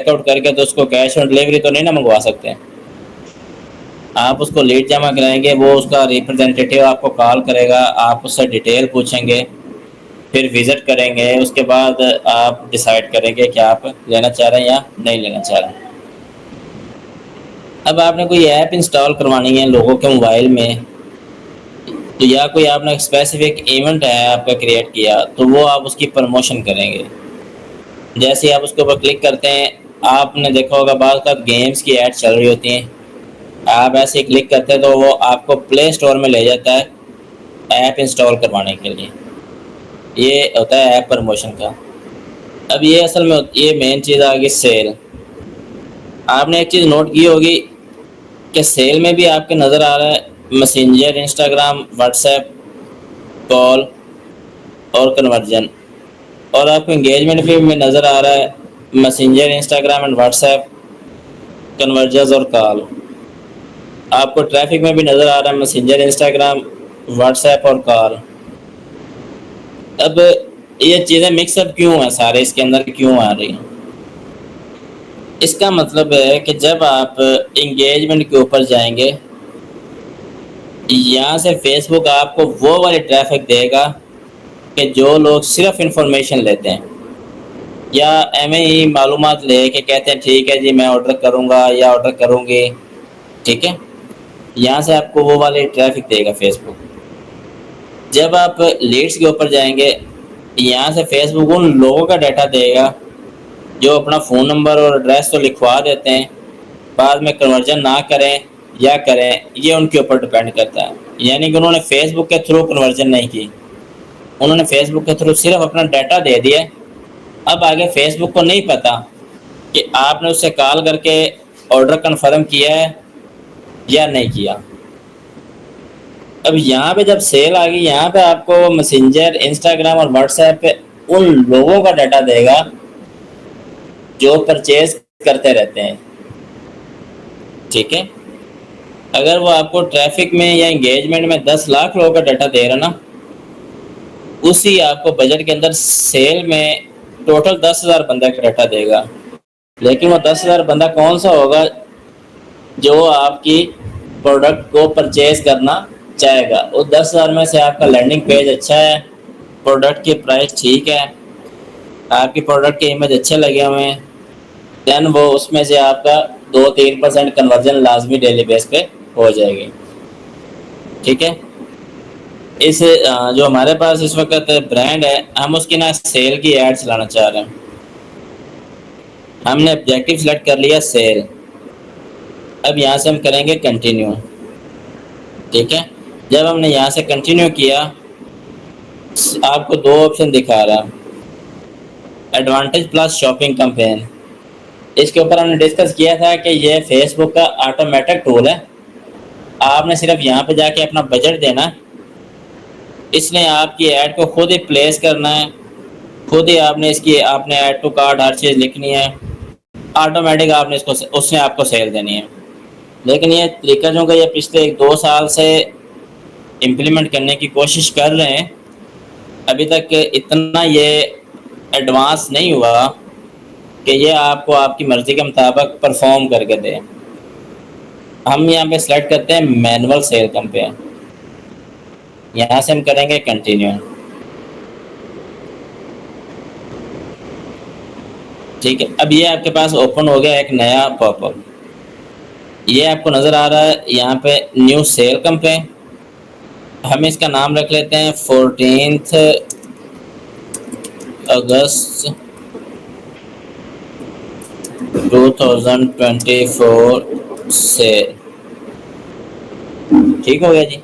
Checkout करके तो उसको कैश ऑन डिलीवरी तो नहीं ना मंगवा सकते। आप उसको लीड जमा कराएंगे, वो उसका रिप्रेजेंटेटिव आपको कॉल करेगा, आप उससे डिटेल पूछेंगे, फिर विज़िट करेंगे, उसके बाद आप डिसाइड करेंगे कि आप लेना चाह रहे हैं या नहीं लेना चाह रहे हैं। अब आपने कोई ऐप इंस्टॉल करवानी है लोगों के मोबाइल में, तो या कोई आपने स्पेसिफिक इवेंट है आपका क्रिएट किया, तो वो आप उसकी प्रमोशन करेंगे। जैसे ही आप उसके ऊपर क्लिक करते हैं, आपने देखा होगा बाद का गेम्स की ऐड चल रही होती हैं, आप ऐसे ही क्लिक करते हैं तो वो आपको प्ले स्टोर में ले जाता है ऐप इंस्टॉल करवाने के लिए। ये होता है ऐप प्रमोशन का। अब ये असल में ये मेन चीज़ आ गई सेल। आपने एक चीज़ नोट की होगी कि सेल में भी आपके नज़र आ रहा है मैसेंजर, इंस्टाग्राम, व्हाट्सएप, कॉल और कन्वर्जन, और आपको इंगेजमेंट भी में नज़र आ रहा है messenger, Instagram and WhatsApp, conversion और कॉल। आपको ट्रैफिक में भी नज़र आ रहा है मैसेंजर, इंस्टाग्राम, व्हाट्सएप और कॉल। अब ये चीज़ें मिक्सअप क्यों हैं, सारे इसके अंदर क्यों आ रही हैं? इसका मतलब है कि जब आप इंगेजमेंट के ऊपर जाएंगे, यहाँ से फेसबुक आपको वो वाली ट्रैफिक देगा कि जो लोग सिर्फ इंफॉर्मेशन लेते हैं या एम ही मालूमात ले के कहते हैं ठीक है जी मैं ऑर्डर करूँगा या ऑर्डर करूँगी, ठीक है, यहाँ से आपको वो वाली ट्रैफिक देगा फेसबुक। जब आप लीड्स के ऊपर जाएंगे, यहाँ से फेसबुक उन लोगों का डाटा देगा जो अपना फ़ोन नंबर और एड्रेस तो लिखवा देते हैं, बाद में कन्वर्जन ना करें या करें, ये उनके ऊपर डिपेंड करता है। यानी कि उन्होंने फेसबुक के थ्रू कन्वर्जन नहीं की, उन्होंने फेसबुक के थ्रू सिर्फ अपना डाटा दे दिया। अब आगे फेसबुक को नहीं पता कि आपने उससे कॉल करके ऑर्डर कन्फर्म किया है या नहीं किया। अब यहाँ पे जब सेल आ गई, यहाँ पे आपको मैसेंजर, इंस्टाग्राम और व्हाट्सएप पे उन लोगों का डाटा देगा जो परचेज करते रहते हैं, ठीक है। अगर वो आपको ट्रैफिक में या एंगेजमेंट में 10 लाख लोगों का डाटा दे रहा ना, उसी आपको बजट के अंदर सेल में टोटल 10,000 बंदा का डाटा देगा। लेकिन वो 10,000 बंदा कौन सा होगा जो आपकी प्रोडक्ट को परचेज करना चाहेगा। वो 10,000 में से आपका लैंडिंग पेज अच्छा है, प्रोडक्ट की प्राइस ठीक है, आपकी प्रोडक्ट के इमेज अच्छे लगे हुए हैं, देन वो उसमें से आपका 2-3% कन्वर्जन लाजमी डेली बेस पे हो जाएगी, ठीक है। इस जो हमारे पास इस वक्त ब्रांड है, हम उसकी ना सेल की ऐड चलाना चाह रहे हैं। हमने ऑब्जेक्टिव सेलेक्ट कर लिया सेल। अब यहाँ से हम करेंगे कंटिन्यू, ठीक है। जब हमने यहाँ से कंटिन्यू किया, आपको दो ऑप्शन दिखा रहा है, एडवांटेज प्लस शॉपिंग कैंपेन। इसके ऊपर हमने डिस्कस किया था कि ये फेसबुक का ऑटोमेटिक टूल है, आपने सिर्फ यहाँ पे जाके अपना बजट देना है, इसने आपकी ऐड को खुद ही प्लेस करना है, खुद ही आपने ऐड टू कार्ट हर चीज़ लिखनी है, ऑटोमेटिक आपने इसको उसने आपको सेल देनी है। लेकिन ये तरीका जो ये पिछले 1-2 साल से इम्प्लीमेंट करने की कोशिश कर रहे हैं, अभी तक इतना ये एडवांस नहीं हुआ कि ये आपको आपकी मर्ज़ी के मुताबिक परफॉर्म करके दे। हम यहाँ पे सेलेक्ट करते हैं मैनुअल सेल कैंपेन, यहाँ से हम करेंगे कंटिन्यू, ठीक है। अब ये आपके पास ओपन हो गया एक नया पॉपअप, ये आपको नज़र आ रहा है यहाँ पे न्यू सेल कैंपेन। हम इसका नाम रख लेते हैं 14 अगस्त 2024 सेल, ठीक हो गया जी।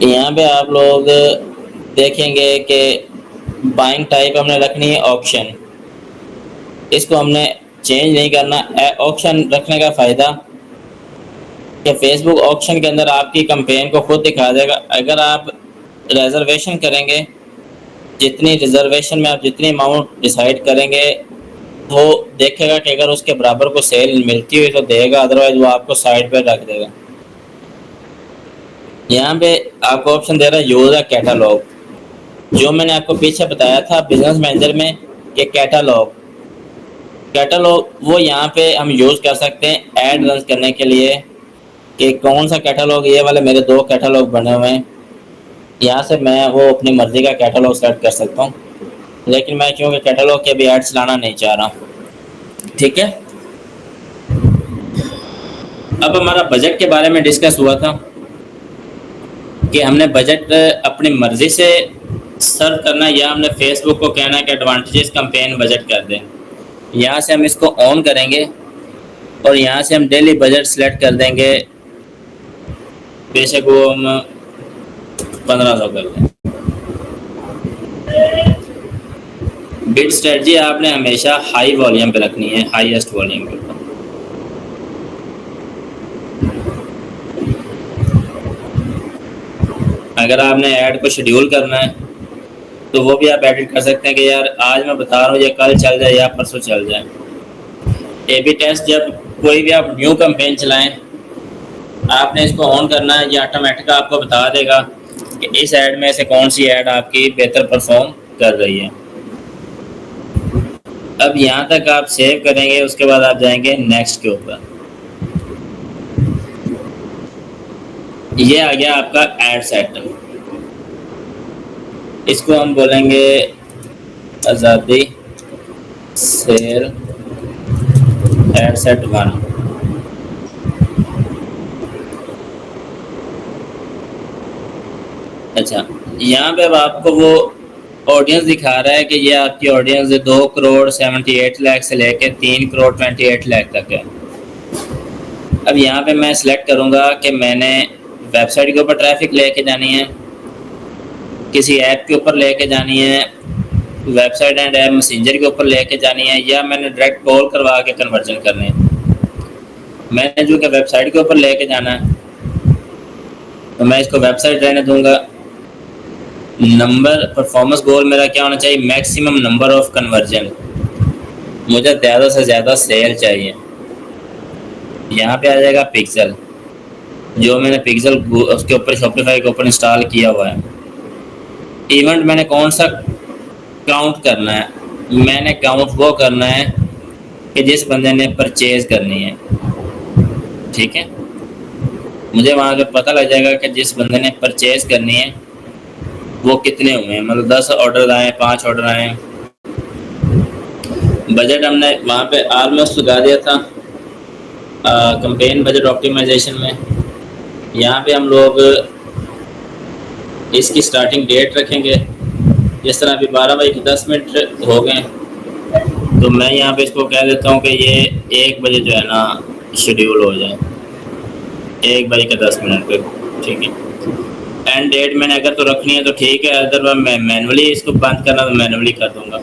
यहाँ पे आप लोग देखेंगे कि बाइंग टाइप हमने रखनी है ऑक्शन, इसको हमने चेंज नहीं करना। ऑक्शन रखने का फ़ायदा कि फेसबुक ऑक्शन के अंदर आपकी कैंपेन को खुद दिखा देगा। अगर आप रिजर्वेशन करेंगे, जितनी रिजर्वेशन में आप जितनी अमाउंट डिसाइड करेंगे, वो देखेगा कि अगर उसके बराबर को सेल मिलती हुई तो देगा, अदरवाइज वो आपको साइड पर रख देगा। यहाँ पे आपको ऑप्शन दे रहा है यूज़ अ कैटलॉग, जो मैंने आपको पीछे बताया था बिजनेस मैनेजर में कि कैटलॉग कैटलॉग वो यहाँ पे हम यूज़ कर सकते हैं ऐड रन करने के लिए कि कौन सा कैटलॉग, ये वाले मेरे 2 कैटलॉग बने हुए हैं, यहाँ से मैं वो अपनी मर्ज़ी का कैटलॉग सेलेक्ट कर सकता हूँ। लेकिन मैं क्योंकि कैटलॉग के भी एड्स लाना नहीं चाह रहा, ठीक है। अब हमारा बजट के बारे में डिस्कस हुआ था कि हमने बजट अपनी मर्ज़ी से सर्व करना है या हमने फेसबुक को कहना है कि एडवांटेजेस कैंपेन बजट कर दें। यहाँ से हम इसको ऑन करेंगे और यहाँ से हम डेली बजट सेलेक्ट कर देंगे, बेशक वो हम 1500 कर दें। बिड स्ट्रेटजी आपने हमेशा हाई वॉल्यूम पे रखनी है, हाईएस्ट वॉल्यूम पे। अगर आपने ऐड को शेड्यूल करना है तो वो भी आप एडिट कर सकते हैं कि यार आज मैं बता रहा हूँ ये कल चल जाए या परसों चल जाए। ए/बी टेस्ट जब कोई भी आप न्यू कैंपेन चलाएं, आपने इसको ऑन करना है, ये ऑटोमेटिक आपको बता देगा कि इस ऐड में से कौन सी ऐड आपकी बेहतर परफॉर्म कर रही है। अब यहाँ तक आप सेव करेंगे, उसके बाद आप जाएंगे नेक्स्ट के ऊपर। ये आ गया आपका ऐड सेट। इसको हम बोलेंगे आज़ादी सेल ऐड सेट 1। अच्छा, यहाँ पे अब आपको वो ऑडियंस दिखा रहा है कि ये आपकी ऑडियंस 2,78,00,000 से लेके 3,28,00,000 तक है। अब यहाँ पे मैं सिलेक्ट करूँगा कि मैंने वेबसाइट के ऊपर ट्रैफिक लेके जानी है, किसी ऐप के ऊपर लेके जानी है, वेबसाइट एंड ऐप मैसेंजर के ऊपर लेके जानी है, या मैंने डायरेक्ट कॉल करवा के कन्वर्जन करनी है। मैंने जो कि वेबसाइट के ऊपर लेके जाना है तो मैं इसको वेबसाइट रहने दूंगा। नंबर परफॉर्मेंस गोल मेरा क्या होना चाहिए, मैक्सिमम नंबर ऑफ कन्वर्जन, मुझे ज़्यादा से ज़्यादा सेल चाहिए। यहाँ पे आ जाएगा पिक्सल, जो मैंने पिक्सल उसके ऊपर शॉपिफाई के ऊपर इंस्टॉल किया हुआ है। इवेंट मैंने कौन सा काउंट करना है, मैंने काउंट वो करना है कि जिस बंदे ने परचेज करनी है, ठीक है। मुझे वहाँ पे पता लग जाएगा कि जिस बंदे ने परचेज करनी है वो कितने हुए हैं, मतलब 10 ऑर्डर आए, 5 ऑर्डर आए। बजट हमने वहाँ पे ऑलमोस्ट लगा दिया था कैंपेन बजट ऑप्टिमाइजेशन में। यहाँ पे हम लोग इसकी स्टार्टिंग डेट रखेंगे, जिस तरह अभी 12:10 हो गए, तो मैं यहाँ पे इसको कह देता हूँ कि ये 1 बजे जो है ना शेड्यूल हो जाए, 1:10 पे, ठीक है। एंड डेट मैंने अगर तो रखनी है तो ठीक है, अदर मैं मैनुअली इसको बंद करना तो मैनुअली कर दूंगा।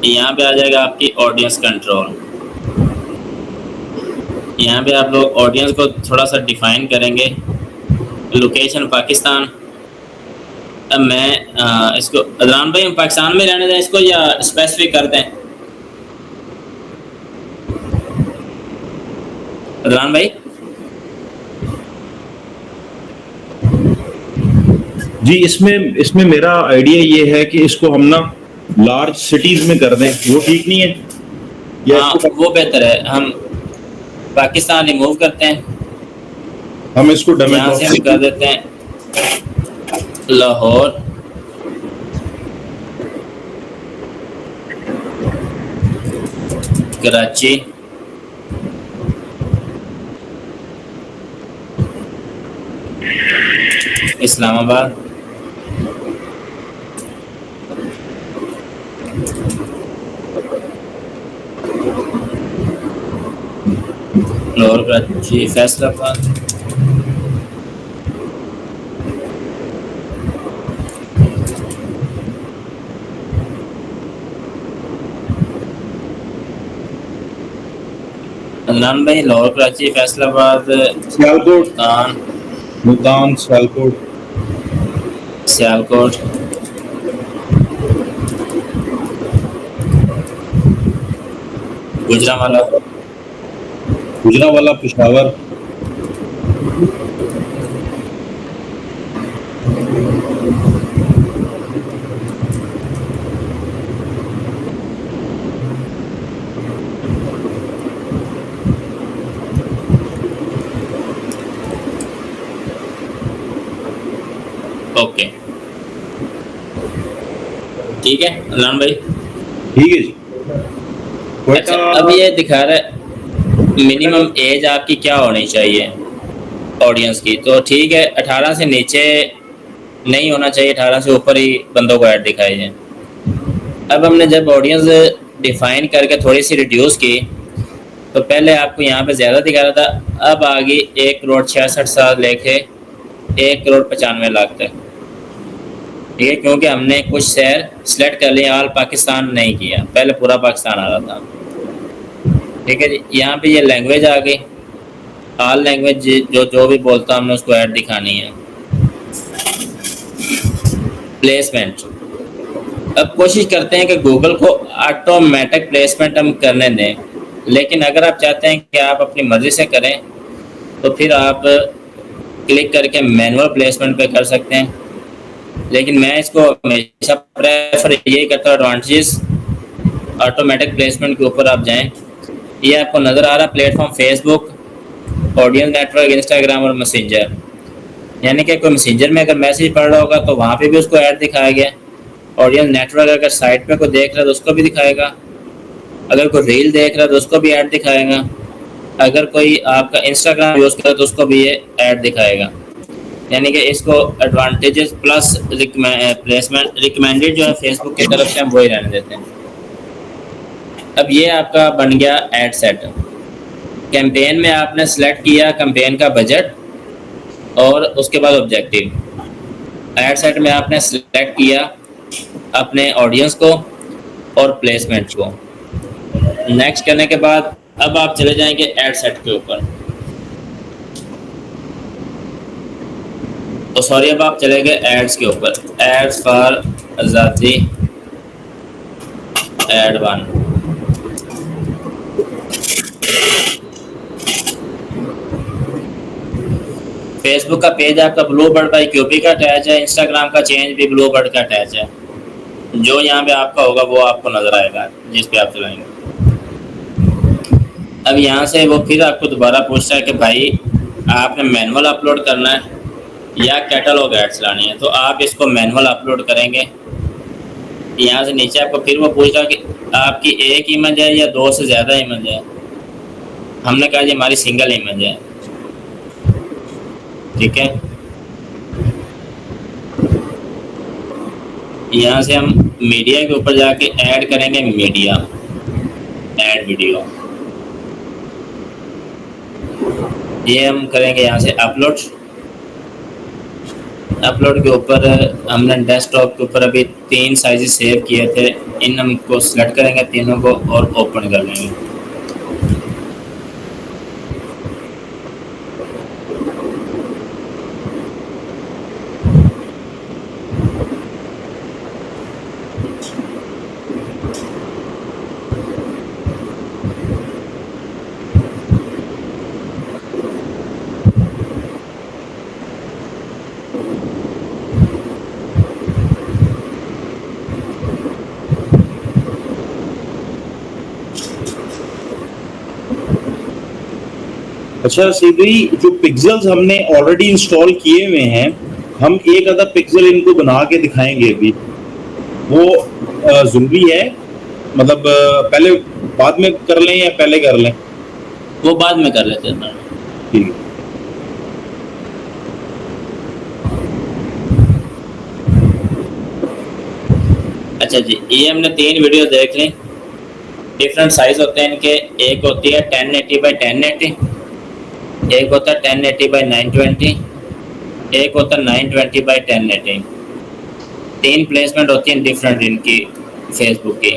यहाँ पे आ जाएगा आपकी ऑडियंस कंट्रोल। यहाँ पे आप लोग ऑडियंस को थोड़ा सा डिफाइन करेंगे। लोकेशन पाकिस्तान। अब मैं इसको अदनान भाई हम पाकिस्तान में रहने दें इसको या स्पेसिफिक कर दें? अदनान भाई जी, इसमें मेरा आइडिया ये है कि इसको हम ना लार्ज सिटीज में कर दें, वो ठीक नहीं है या हाँ वो बेहतर है। हम पाकिस्तान रिमूव करते हैं, हम इसको यहाँ से हम कर देते हैं लाहौर, कराची, इस्लामाबाद, लाहौर, कराची, फैसलाबाद, अदनान भाई लाहौर, कराची, फैसलाबाद, सियालकोट, मुल्तान, सियालकोट, गुजरांवाला, पेशावर, ओके, ठीक है अलान भाई। ठीक है जी। अच्छा, अब ये दिखा रहा है मिनिमम एज आपकी क्या होनी चाहिए ऑडियंस की, तो ठीक है 18 से नीचे नहीं होना चाहिए, 18 से ऊपर ही बंदों को ऐड दिखाई जाए। अब हमने जब ऑडियंस डिफाइन करके थोड़ी सी रिड्यूस की, तो पहले आपको यहाँ पे ज़्यादा दिखा रहा था, अब आ गई 1,66,000 से लेके 1,95,00,000 तक। ठीक है, क्योंकि हमने कुछ शहर सिलेक्ट कर लिए, ऑल पाकिस्तान नहीं किया, पहले पूरा पाकिस्तान आ रहा था। ठीक है जी, यहाँ पे ये लैंग्वेज आ गई, ऑल लैंग्वेज जो भी बोलता हमने उसको ऐड दिखानी है। प्लेसमेंट, अब कोशिश करते हैं कि गूगल को ऑटोमेटिक प्लेसमेंट हम करने दें, लेकिन अगर आप चाहते हैं कि आप अपनी मर्ज़ी से करें तो फिर आप क्लिक करके मैनुअल प्लेसमेंट पे कर सकते हैं, लेकिन मैं इसको हमेशा प्रेफर यही करता हूँ एडवांटेजेस ऑटोमेटिक प्लेसमेंट के ऊपर आप जाएं। ये आपको नज़र आ रहा platform Facebook, audience network, Instagram और मैसेंजर, यानी कि कोई मैसेंजर में अगर मैसेज पढ़ रहा होगा तो वहाँ पे भी उसको ऐड दिखाया गया। ऑडियंस नेटवर्क अगर साइट पे कोई देख रहा है तो उसको भी दिखाएगा, अगर कोई रील देख रहा है तो उसको भी ऐड दिखाएगा, अगर कोई आपका इंस्टाग्राम यूज़ कर रहा है तो उसको भी ये ऐड दिखाएगा। यानी कि इसको एडवांटेजेस प्लस प्लेसमेंट रिकमेंडेड जो है फेसबुक की तरफ से हम वही रहने देते हैं। अब ये आपका बन गया ऐड सेट। कैंपेन में आपने सेलेक्ट किया कैंपेन का बजट और उसके बाद ऑब्जेक्टिव। ऐड सेट में आपने सेलेक्ट किया अपने ऑडियंस को और प्लेसमेंट को। नेक्स्ट करने के बाद अब आप चले जाएंगे ऐड सेट के ऊपर, तो सॉरी अब आप चले गए एड्स के ऊपर, एड्स फॉर आज़ादी एड 1। फेसबुक का पेज आपका ब्लू बर्ड बाई क्यूपी का अटैच है, इंस्टाग्राम का चेंज भी ब्लू बर्ड का अटैच है। जो यहाँ पे आपका होगा वो आपको नजर आएगा जिस पे आप चलाएंगे। अब यहाँ से वो फिर आपको दोबारा पूछता है कि भाई आपने मैनुअल अपलोड करना है या कैटलॉग ऐड चलानी है, तो आप इसको मैनुअल अपलोड करेंगे। यहाँ से नीचे आपको फिर वो पूछा कि आपकी एक इमेज है या 2 से ज़्यादा इमेज है। हमने कहा जी हमारी सिंगल इमेज है। ठीक है, यहाँ से हम मीडिया के ऊपर जाके ऐड करेंगे मीडिया, ऐड वीडियो। ये हम करेंगे यहाँ से अपलोड। अपलोड के ऊपर हमने डेस्कटॉप के ऊपर अभी 3 साइज सेव किए थे, इन हमको सेलेक्ट करेंगे तीनों को और ओपन कर लेंगे। अच्छा सीधी जो पिक्सेल्स हमने ऑलरेडी इंस्टॉल किए हुए हैं, हम एक आधा पिक्सल इनको बना के दिखाएंगे अभी, वो जरूरी है? मतलब पहले बाद में कर लें या पहले कर लें? वो बाद में कर लेते हैं। ठीक है। अच्छा जी, ये हमने 3 वीडियो देख ली। डिफरेंट साइज होते हैं इनके, एक होती है 1080 बाई 1080, एक होता है 1080 बाई 920, एक होता है 920 बाई 1080। 3 प्लेसमेंट होती हैं डिफरेंट इनकी फेसबुक की।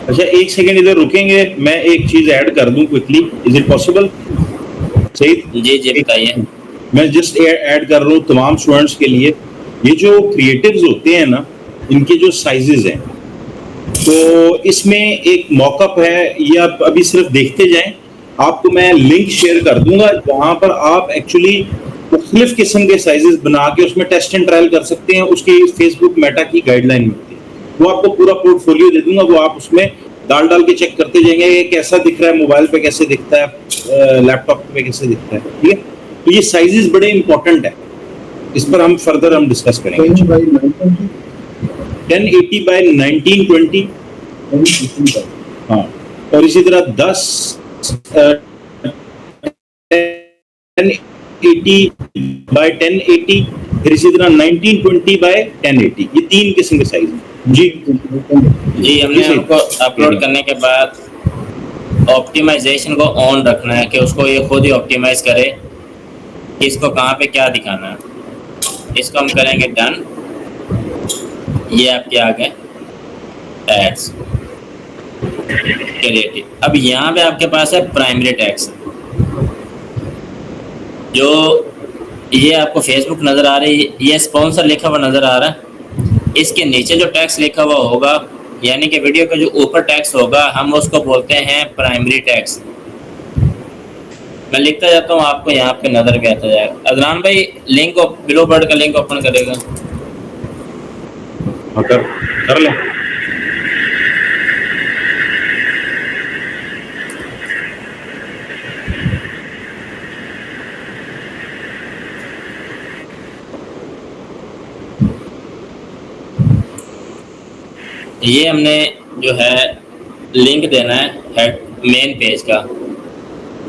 अच्छा एक सेकंड इधर रुकेंगे, मैं एक चीज ऐड कर दूं क्विकली, इज इट पॉसिबल? सही जी जी बताइए। मैं जस्ट ऐड कर रहा हूँ तमाम स्टूडेंट्स के लिए। ये जो क्रिएटिव्स होते हैं ना, इनके जो साइजेस हैं, तो इसमें एक मॉकअप है, ये आप अभी सिर्फ देखते जाएं। आपको मैं लिंक शेयर कर दूंगा जहां पर आप एक्चुअली मुख्तलिफ किस्म के साइजेस बना के उसमें टेस्ट एंड ट्रायल कर सकते हैं। उसकी फेसबुक मेटा की गाइडलाइन मिलती है, वो आपको पूरा पोर्टफोलियो दे दूंगा, वो आप उसमें डाल के चेक करते जाएंगे ये कैसा दिख रहा है, मोबाइल पे कैसे दिखता है, लैपटॉप पे कैसे दिखता है। ठीक है, तो ये साइजेस बड़े इंपॉर्टेंट है। इस पर हम फर्दर हम डिस्कस करेंगे। 1080 बाय 1920, हाँ, और इसी तरह 1080 बाय 1080, फिर इसी तरह 1920 बाय 1080, ये 3 किस्म के साइज हैं। जी हमने आपको अपलोड करने के बाद ऑप्टिमाइजेशन को ऑन रखना है कि उसको ये खुद ही ऑप्टिमाइज करे कि इसको कहाँ पे क्या दिखाना है। इसको हम करेंगे डन। ये आपके आ गए टैग्स क्रिएटिव। अब यहाँ पे आपके पास है प्राइमरी टैग्स, जो ये आपको फेसबुक नज़र आ रही है, ये स्पॉन्सर लिखा हुआ नज़र आ रहा है। इसके नीचे जो टैक्स लिखा हुआ होगा, यानी कि वीडियो का जो ऊपर टैक्स होगा, हम उसको बोलते हैं प्राइमरी टैक्स। मैं लिखता जाता हूँ, आपको यहाँ पे नज़र भी आता जाएगा। अदनान भाई लिंक बिलो बर्ड का लिंक ओपन करेगा। कर ले। ये हमने जो है लिंक देना है मेन पेज का।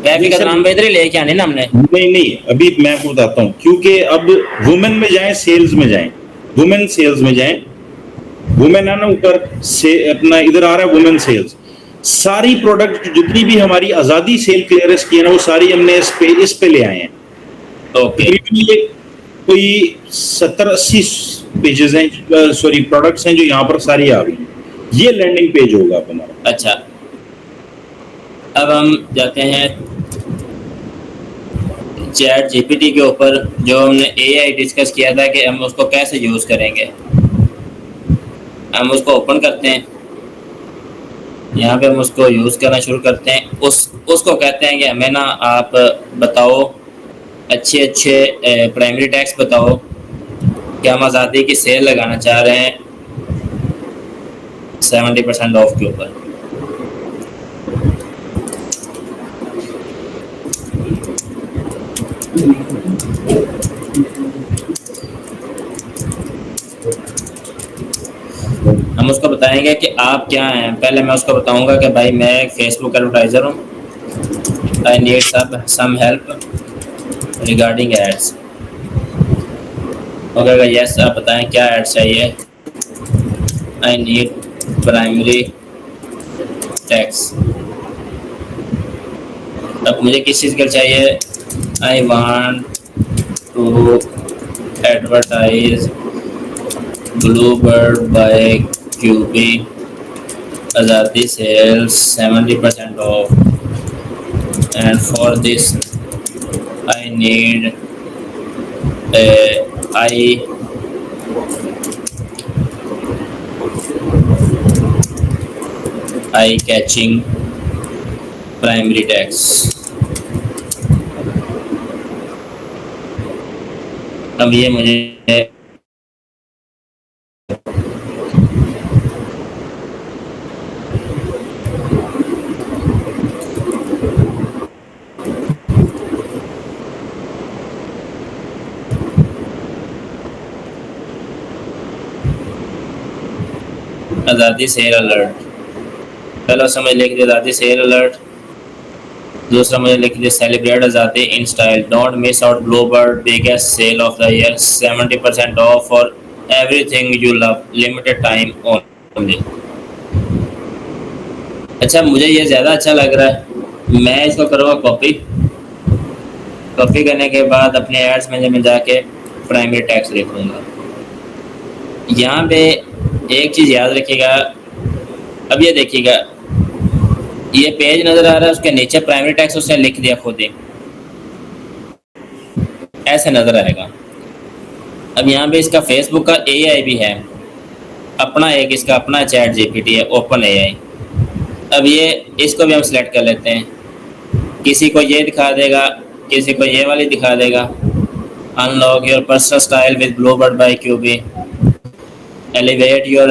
ट्रैफिक अदनान भाई इधर ही लेके आने ना हमने। नहीं, अभी मैं आपको बताता हूँ, क्योंकि अब वुमेन में जाएं, सेल्स में जाएं, वुमेन सेल्स में जाएं, वुमेन है ना ऊपर से, अपना इधर आ रहा है वुमेन सेल्स। सारी प्रोडक्ट जितनी भी हमारी आज़ादी सेल क्लियरेंस की है ना, वो सारी हमने इस पे ले आए हैं। ओके, कोई 70-80 पेजेस हैं, सॉरी प्रोडक्ट्स हैं जो यहाँ पर सारी आ गई। ये लैंडिंग पेज होगा हमारा। अच्छा, अब हम जाते हैं चैट जीपीटी के ऊपर, जो हमने एआई डिस्कस किया था कि हम उसको कैसे यूज़ करेंगे। हम उसको ओपन करते हैं, यहाँ पे हम उसको यूज़ करना शुरू करते हैं। उसको कहते हैं कि हमें ना आप बताओ अच्छे प्राइमरी टैक्स बताओ कि हम आज़ादी की सेल लगाना चाह रहे हैं 70% ऑफ के ऊपर। हम उसको बताएंगे कि आप क्या हैं। पहले मैं उसको बताऊंगा कि भाई मैं एक फेसबुक एडवर्टाइज़र हूँ, I need some help regarding ads. Okay, yes आप बताएं क्या एड्स चाहिए। I need primary texts. अब मुझे किस चीज़ का चाहिए। I want to advertise Bluebird by QB, Azadi sales 70% off, and for this I need eye catching primary texts. अब ये मुझे आज़ादी सेल अलर्ट। पहला समझ लिख दिया आज़ादी सेल अलर्ट, दूसरा मुझे लिख दिया सेलिब्रेट आज़ादी in style, don't miss out Bluebird biggest sale of the year, 70% off for everything you love, limited time only. अच्छा, मुझे ये ज़्यादा अच्छा लग रहा है। मैं इसको करूँगा कॉपी करने के बाद अपने एड्स में जाके प्राइमरी टैक्स लिखूँगा। यहाँ पे एक चीज़ याद रखिएगा। अब ये देखिएगा, ये पेज नज़र आ रहा है, उसके नीचे प्राइमरी टैक्स उसने लिख दिया खुद ही, ऐसे नज़र आएगा। अब यहाँ पे इसका फेसबुक का एआई भी है अपना, एक इसका अपना चैट जीपीटी है, ओपन एआई। अब ये इसको भी हम सिलेक्ट कर लेते हैं। किसी को ये दिखा देगा, किसी को ये वाली दिखा देगा। Unlock your personal style with Bluebird by QB, elevate your